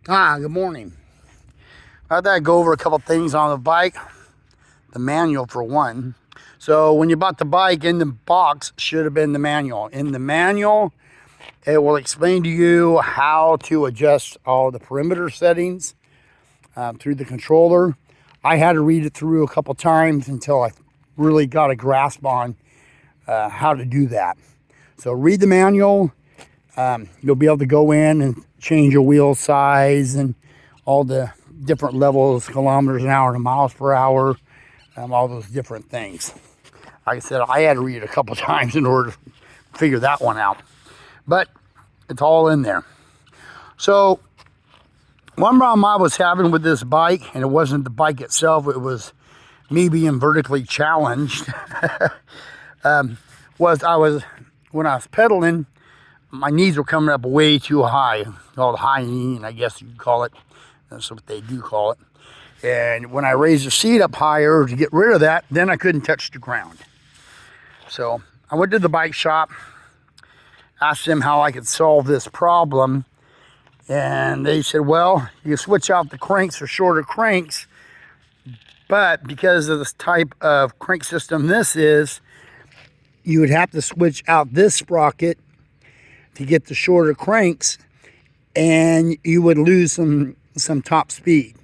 Good morning. I thought I'd go over a couple things on the bike. The manual for one. So when you bought the bike, in the box should have been the manual. In the manual, it will explain to you how to adjust all the perimeter settings through the controller. I had to read it through a couple times until I really got a grasp on how to do that. So read the manual. You'll be able to go in and change your wheel size and all the different levels, kilometers an hour and miles per hour, all those different things. Like I said, I had to read it a couple times in order to figure that one out. But it's all in there. So one problem I was having with this bike, and it wasn't the bike itself, it was me being vertically challenged, when I was pedaling, my knees were coming up way too high, called high knee, I guess you could call it. That's what they do call it. And when I raised the seat up higher to get rid of that, then I couldn't touch the ground. So I went to the bike shop, asked them how I could solve this problem. And they said, well, you can switch out the cranks for shorter cranks, but because of this type of crank system this is, you would have to switch out this sprocket to get the shorter cranks, and you would lose some top speed,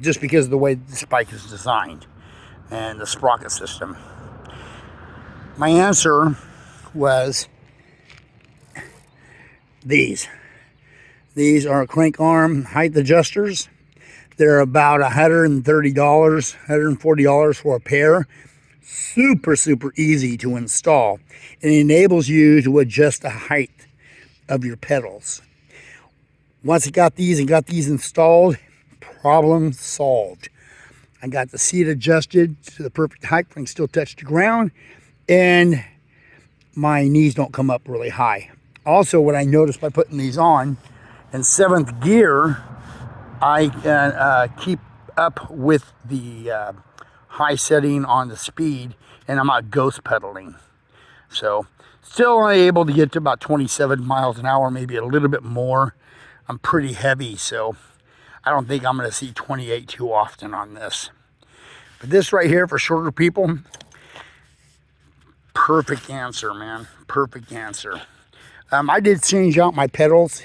just because of the way this bike is designed and the sprocket system. My answer was these are crank arm height adjusters. They're about $130, $140 for a pair. Super easy to install. It enables you to adjust the height of your pedals. Once I got these installed, problem solved. I got the seat adjusted to the perfect height. I can still touch the ground, and my knees don't come up really high. Also, what I noticed by putting these on, in 7th gear, I can keep up with the high setting on the speed, and I'm not ghost pedaling. So still only able to get to about 27 miles an hour, maybe a little bit more. I'm pretty heavy, so I don't think I'm going to see 28 too often on this. But this right here for shorter people, perfect answer, man. Perfect answer. I did change out my pedals.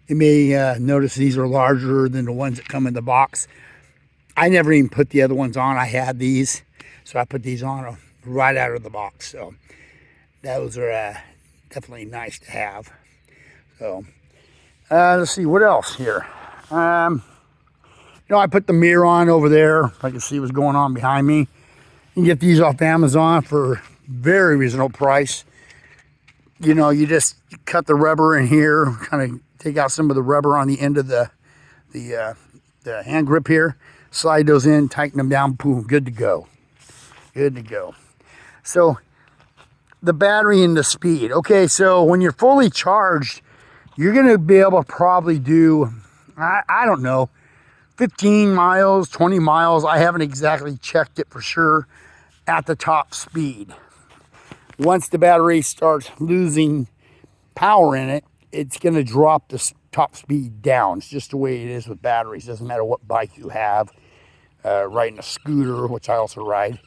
You may notice these are larger than the ones that come in the box. I never even put the other ones on. I had these, so I put these on right out of the box. So those are definitely nice to have. So let's see what else here. I put the mirror on over there. If I can see what's going on behind me. You can get these off Amazon for very reasonable price. You just cut the rubber in here, kind of take out some of the rubber on the end of the hand grip here. Slide those in, tighten them down, boom, good to go. Good to go. So the battery and the speed. Okay, so when you're fully charged, you're going to be able to probably do, I don't know, 15 miles, 20 miles. I haven't exactly checked it for sure at the top speed. Once the battery starts losing power in it, it's going to drop the top speed down. It's just the way it is with batteries. Doesn't matter what bike you have. Riding a scooter, which I also ride,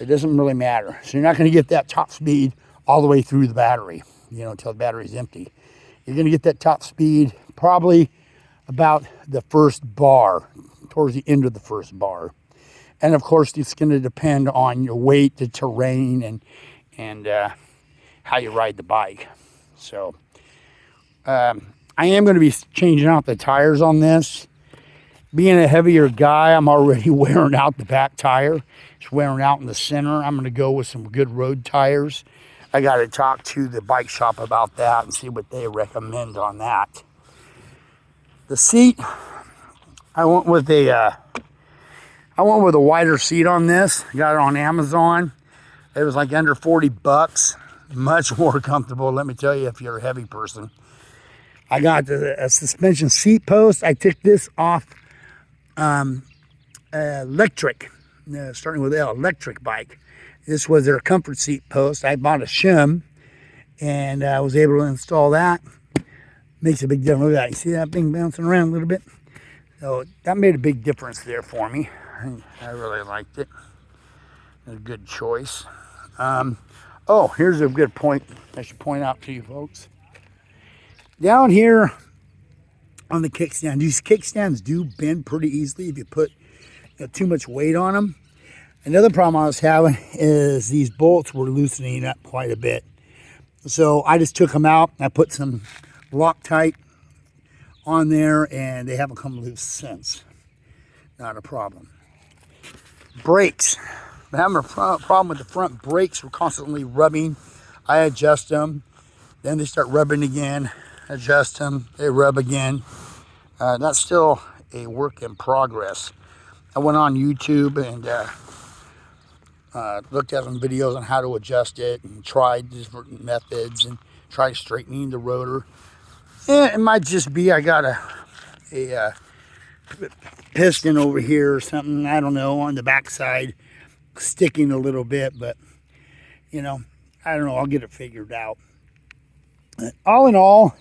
it doesn't really matter. So you're not going to get that top speed all the way through the battery, until the battery's empty. You're going to get that top speed probably about the first bar, towards the end of the first bar. And of course, it's going to depend on your weight, the terrain, and how you ride the bike. So I am going to be changing out the tires on this. Being a heavier guy, I'm already wearing out the back tire. It's wearing out in the center. I'm going to go with some good road tires. I got to talk to the bike shop about that and see what they recommend on that. The seat, I went with a wider seat on this. Got it on Amazon. It was like under 40 bucks. Much more comfortable, let me tell you, if you're a heavy person. I got a suspension seat post. I took this off electric, starting with L, electric bike. This was their comfort seat post. I bought a shim, and I was able to install that. Makes a big difference. Look at that. You see that thing bouncing around a little bit? So that made a big difference there for me. I really liked it. A good choice. Oh, here's a good point I should point out to you folks. Down here on the kickstand, these kickstands do bend pretty easily if you put too much weight on them. Another problem I was having is these bolts were loosening up quite a bit. So I just took them out. I put some Loctite on there and they haven't come loose since. Not a problem. Brakes. I'm having a problem with the front brakes. We're constantly rubbing. I adjust them. Then they start rubbing again. Adjust them. They rub again. That's still a work in progress. I went on YouTube and looked at some videos on how to adjust it and tried different methods and tried straightening the rotor. And it might just be I got a piston over here or something, I don't know, on the backside sticking a little bit, but you know, I don't know, I'll get it figured out. All in all,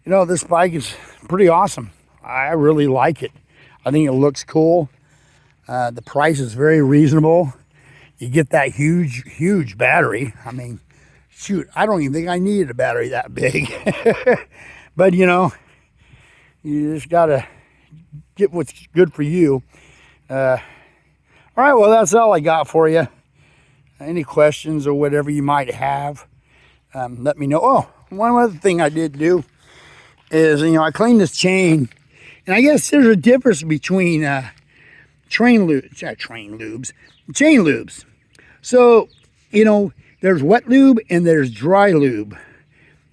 you know, this bike is pretty awesome. I really like it. I think it looks cool. The price is very reasonable. You get that huge battery. I mean, shoot, I don't even think I needed a battery that big. But you know, you just gotta get what's good for you. All right, well, that's all I got for you. Any questions or whatever you might have, let me know. Oh, one other thing I did do is, you know, I cleaned this chain, and I guess there's a difference between chain lubes. So, you know, there's wet lube and there's dry lube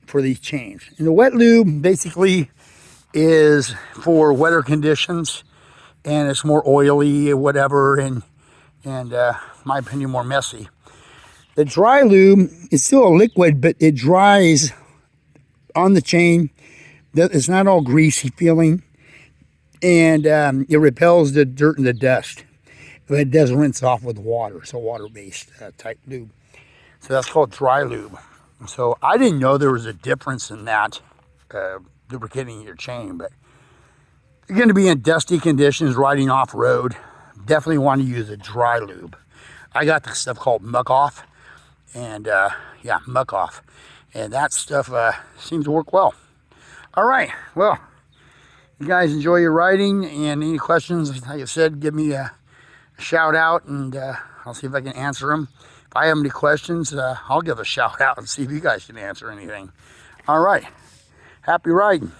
for these chains. And the wet lube basically is for wetter conditions, and it's more oily or whatever, and my opinion, more messy. The dry lube is still a liquid, but it dries on the chain. It's not all greasy feeling, and it repels the dirt and the dust. But it does rinse off with water, so water-based type lube. So that's called dry lube. So I didn't know there was a difference in that lubricating your chain, but you're going to be in dusty conditions riding off-road, definitely want to use a dry lube. I got this stuff called Muck Off, and yeah, Muck Off, and that stuff seems to work well. All right, well, you guys enjoy your riding, and any questions, like I said, give me a shout out, and I'll see if I can answer them. If I have any questions, I'll give a shout out and see if you guys can answer anything. All right, happy riding.